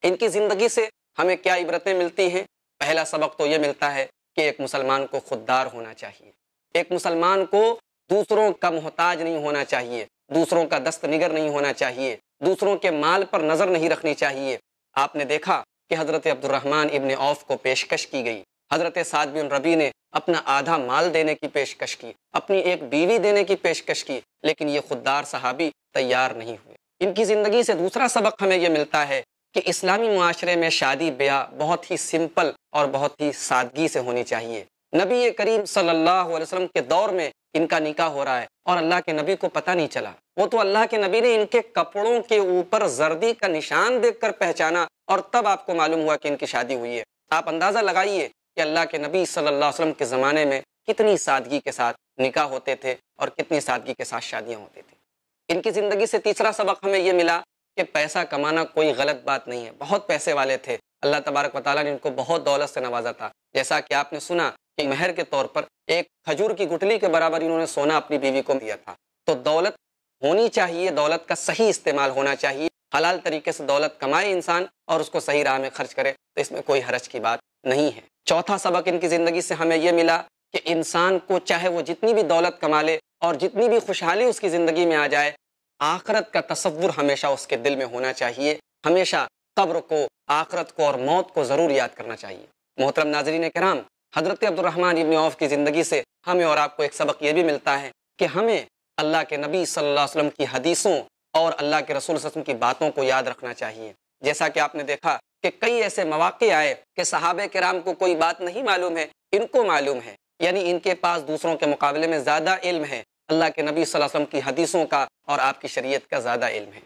ان کی زندگی سے ہمیں کیا عبرتیں ملتی ہیں؟ پہلا سبق تو یہ ملتا ہے کہ ایک مسلمان کو خوددار ہونا چاہیے، ایک مسلمان کو دوسروں کا محتاج نہیں ہونا چاہیے، دوسروں کا دست نگر نہیں ہونا چاہیے، دوسروں کے مال پر نظر نہیں رکھنی چاہیے۔ آپ نے دیکھا کہ حضرت عبد الرحمن ابن عوف کو پیشکش کی گئی، حضرت سعد بن ربیع نے اپنا آدھا مال دینے کی پیشکش کی، اپنی ایک بیوی دینے کی پیشکش کی، لیکن یہ خوددار صحابی تیار نہیں ہوئے۔ ان کی زندگی سے دوسرا سبق ہمیں یہ ملتا ہے کہ اسلامی معاشرے میں شادی بیاہ بہت ہی سمپل اور بہت ہی سادگی سے ہونی چاہیے۔ نبی کریم صلی اللہ علیہ وسلم کے دور میں ان کا نکاح ہو رہا ہے اور اللہ کے نبی کو پتہ نہیں چلا، وہ تو اللہ کے نبی نے ان کے کپڑوں کے اوپر زردی کا نشان دیکھ کر پہچانا اور تب آپ کو معلوم ہوا کہ ان کی شادی ہوئی ہے۔ آپ اندازہ لگائیے کہ اللہ کے نبی صلی اللہ علیہ وسلم کے زمانے میں کتنی سادگی کے ساتھ نکاح ہوتے تھے اور کتنی سادگی کے ساتھ شادیاں ہوتی تھیں۔ ان کی زندگی سے تیسرا سبق ہمیں یہ ملا کہ پیسہ کمانا کوئی غلط بات نہیں ہے۔ بہت پیسے والے تھے، اللہ تبارک و تعالیٰ نے ان کو بہت دولت سے نوازا تھا، جیسا کہ آپ نے سنا کہ مہر کے طور پر ایک کھجور کی گٹلی کے برابر انہوں نے سونا اپنی بیوی کو دیا تھا۔ تو دولت ہونی چاہیے، دولت کا صحیح استعمال ہونا چاہیے، حلال طریقے سے دولت کمائے انسان اور اس کو صحیح راہ میں خرچ کرے تو اس میں کوئی حرج کی بات نہیں ہے۔ چوتھا سبق ان کی زندگی سے ہمیں یہ ملا کہ انسان کو چاہے وہ جتنی بھی دولت کما لے اور جتنی بھی خوشحالی اس کی زندگی میں آ جائے، آخرت کا تصور ہمیشہ اس کے دل میں ہونا چاہیے، ہمیشہ قبر کو، آخرت کو اور موت کو ضرور یاد کرنا چاہیے۔ محترم ناظرین کرام، حضرت عبد الرحمن ابن عوف کی زندگی سے ہمیں اور آپ کو ایک سبق یہ بھی ملتا ہے کہ ہمیں اللہ کے نبی صلی اللہ علیہ وسلم کی حدیثوں اور اللہ کے رسول صلی اللہ علیہ وسلم کی باتوں کو یاد رکھنا چاہیے۔ جیسا کہ آپ نے دیکھا کہ کئی ایسے مواقع آئے کہ صحابہ کرام کو کوئی بات نہیں معلوم ہے، ان کو معلوم ہے، یعنی ان کے پاس دوسروں کے مقابلے میں زیادہ علم ہے، اللہ کے نبی صلی اللہ علیہ وسلم کی حدیثوں کا اور آپ کی شریعت کا زیادہ علم ہے۔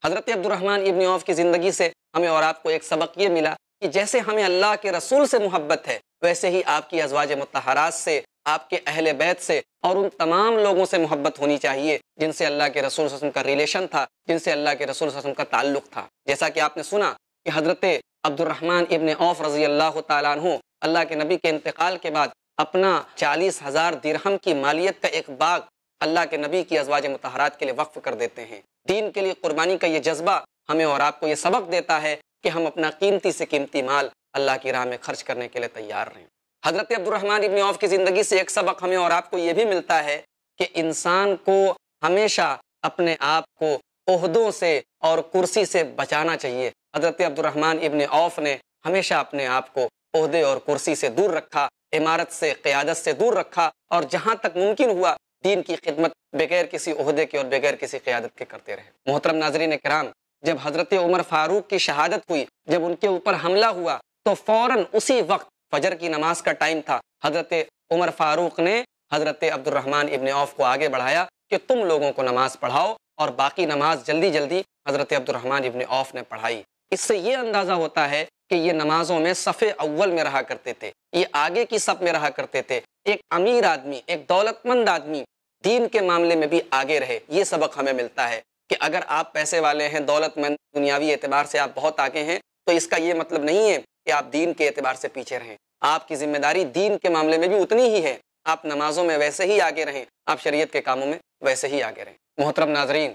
حضرت عبد الرحمن ابن عوف کی زندگی سے ہمیں اور آپ کو ایک سبق یہ ملا کہ جیسے ہمیں اللہ کے رسول سے محبت ہے، ویسے ہی آپ کی ازواج مطہرات سے، آپ کے اہل بیت سے اور ان تمام لوگوں سے محبت ہونی چاہیے جن سے اللہ کے رسول صلی اللہ علیہ وسلم کا ریلیشن تھا، جن سے اللہ کے رسول صلی اللہ علیہ وسلم کا تعلق تھا۔ جیسا کہ آپ نے سنا کہ حضرت عبد الرحمن ابن عوف رضی اللہ تعالیٰ عنہ اللہ کے نبی کے انتقال کے بعد اپنا 40,000 درہم کی مالیت کا ایک باغ اللہ کے نبی کی ازواج مطہرات کے لیے وقف کر دیتے ہیں۔ دین کے لیے قربانی کا یہ جذبہ ہمیں اور آپ کو یہ سبق دیتا ہے کہ ہم اپنا قیمتی سے قیمتی مال اللہ کی راہ میں خرچ کرنے کے لیے تیار رہیں۔ حضرت عبد الرحمن ابن عوف کی زندگی سے ایک سبق ہمیں اور آپ کو یہ بھی ملتا ہے کہ انسان کو ہمیشہ اپنے آپ کو عہدوں سے اور کرسی سے بچانا چاہیے۔ حضرت عبد الرحمن ابن عوف نے ہمیشہ اپنے آپ کو عہدے اور کرسی سے دور رکھا، امارت سے، قیادت سے دور رکھا اور جہاں تک ممکن ہوا دین کی خدمت بغیر کسی عہدے کے اور بغیر کسی قیادت کے کرتے رہے۔ محترم ناظرین کرام، جب حضرت عمر فاروق کی شہادت ہوئی، جب ان کے اوپر حملہ ہوا تو فوراً اسی وقت فجر کی نماز کا ٹائم تھا، حضرت عمر فاروق نے حضرت عبد الرحمن ابن عوف کو آگے بڑھایا کہ تم لوگوں کو نماز پڑھاؤ، اور باقی نماز جلدی جلدی حضرت عبد الرحمن ابن عوف نے پڑھائی۔ اس سے یہ اندازہ ہوتا ہے کہ یہ نمازوں میں صف اول میں رہا کرتے تھے، یہ آگے کی صف میں رہا کرتے تھے۔ ایک امیر آدمی، ایک دولت مند آدمی دین کے معاملے میں بھی آگے رہے۔ یہ سبق ہمیں ملتا ہے کہ اگر آپ پیسے والے ہیں، دولت مند، دنیاوی اعتبار سے آپ بہت آگے ہیں، تو اس کا یہ مطلب نہیں ہے کہ آپ دین کے اعتبار سے پیچھے رہیں۔ آپ کی ذمہ داری دین کے معاملے میں بھی اتنی ہی ہے، آپ نمازوں میں ویسے ہی آگے رہیں، آپ شریعت کے کاموں میں ویسے ہی آگے رہیں۔ محترم ناظرین،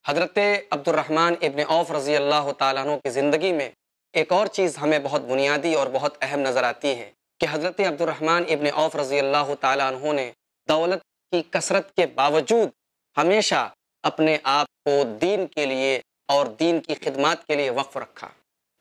حضرت عبد الرحمن ابن عوف رضی اللہ تعالیٰ عنہ کی زندگی میں ایک اور چیز ہمیں بہت بنیادی اور بہت اہم نظر آتی ہے کہ حضرت عبد الرحمن ابن عوف رضی اللہ تعالیٰ عنہ نے دولت کی کثرت کے باوجود ہمیشہ اپنے آپ کو دین کے لیے اور دین کی خدمات کے لیے وقف رکھا۔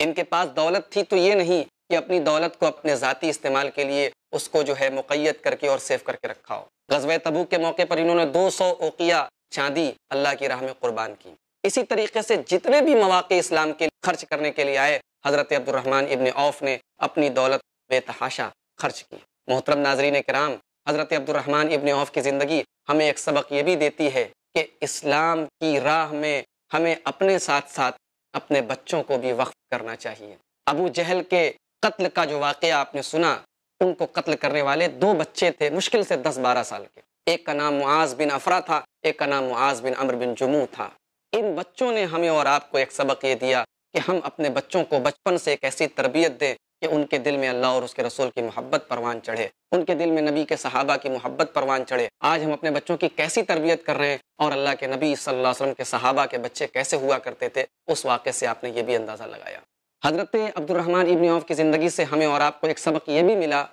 ان کے پاس دولت تھی تو یہ نہیں کہ اپنی دولت کو اپنے ذاتی استعمال کے لیے اس کو جو ہے مقید کر کے اور سیو کر کے رکھا ہو۔ غزوہ تبوک کے موقع پر انہوں نے 200 اوقیہ چاندی اللہ کی راہ میں قربان کی۔ اسی طریقے سے جتنے بھی مواقع اسلام کے خرچ کرنے کے لیے آئے، حضرت عبد الرحمن ابن عوف نے اپنی دولت بے تحاشا خرچ کی۔ محترم ناظرین کرام، حضرت عبد الرحمن ابن عوف کی زندگی ہمیں ایک سبق یہ بھی دیتی ہے کہ اسلام کی راہ میں ہمیں اپنے ساتھ ساتھ اپنے بچوں کو بھی وقف کرنا چاہیے۔ ابو جہل کے قتل کا جو واقعہ آپ نے سنا، ان کو قتل کرنے والے 2 بچے تھے، مشکل سے 10-12 سال کے۔ ایک کا نام معاذ بن افرا تھا، ایک کا نام معاذ بن عمرو بن جموح تھا۔ ان بچوں نے ہمیں اور آپ کو ایک سبق یہ دیا کہ ہم اپنے بچوں کو بچپن سے ایک ایسی تربیت دیں کہ ان کے دل میں اللہ اور اس کے رسول کی محبت پروان چڑھے، ان کے دل میں نبی کے صحابہ کی محبت پروان چڑھے۔ آج ہم اپنے بچوں کی کیسی تربیت کر رہے ہیں اور اللہ کے نبی صلی اللہ علیہ وسلم کے صحابہ کے بچے کیسے ہوا کرتے تھے، اس واقعے سے آپ نے یہ بھی اندازہ لگایا۔ حضرت عبد الرحمن ابن عوف کی زندگی سے ہمیں اور آپ کو ایک سبق یہ بھی ملا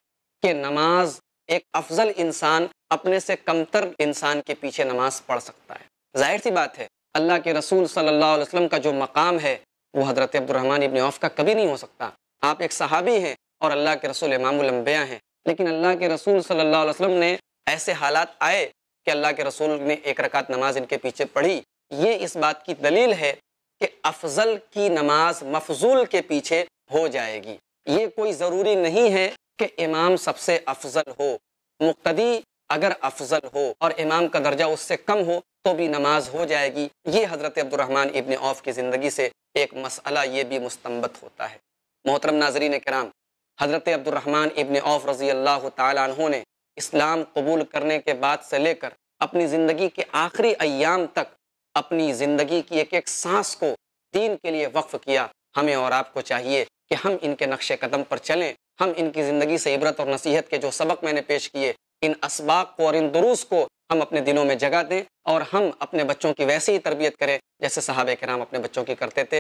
کہ نماز ایک افضل انسان اپنے سے کمتر انسان کے پیچھے نماز پڑھ سکتا ہے۔ ظاہر سی بات ہے، اللہ کے رسول صلی اللہ علیہ وسلم کا جو مقام ہے وہ حضرت عبد الرحمن ابن عوف کا کبھی نہیں ہو سکتا۔ آپ ایک صحابی ہیں اور اللہ کے رسول امام الانبیاء ہیں، لیکن اللہ کے رسول صلی اللہ علیہ وسلم نے ایسے حالات آئے کہ اللہ کے رسول نے ایک رکعت نماز ان کے پیچھے پڑھی۔ یہ اس بات کی دلیل ہے کہ افضل کی نماز مفضول کے پیچھے ہو جائے گی۔ یہ کوئی ضروری نہیں ہے کہ امام سب سے افضل ہو، مقتدی اگر افضل ہو اور امام کا درجہ اس سے کم ہو تو بھی نماز ہو جائے گی۔ یہ حضرت عبد الرحمن ابن عوف کی زندگی سے ایک مسئلہ یہ بھی مستنبط ہوتا ہے۔ محترم ناظرین کرام، حضرت عبد الرحمن ابن عوف رضی اللہ تعالیٰ عنہ نے اسلام قبول کرنے کے بعد سے لے کر اپنی زندگی کے آخری ایام تک اپنی زندگی کی ایک ایک سانس کو دین کے لیے وقف کیا۔ ہمیں اور آپ کو چاہیے کہ ہم ان کے نقش قدم پر چلیں، ہم ان کی زندگی سے عبرت اور نصیحت کے جو سبق میں نے پیش کیے، ان اسباق کو اور ان دروس کو ہم اپنے دلوں میں جگہ دیں، اور ہم اپنے بچوں کی ویسی ہی تربیت کریں جیسے صحابہ کرام اپنے بچوں کی کرتے تھے۔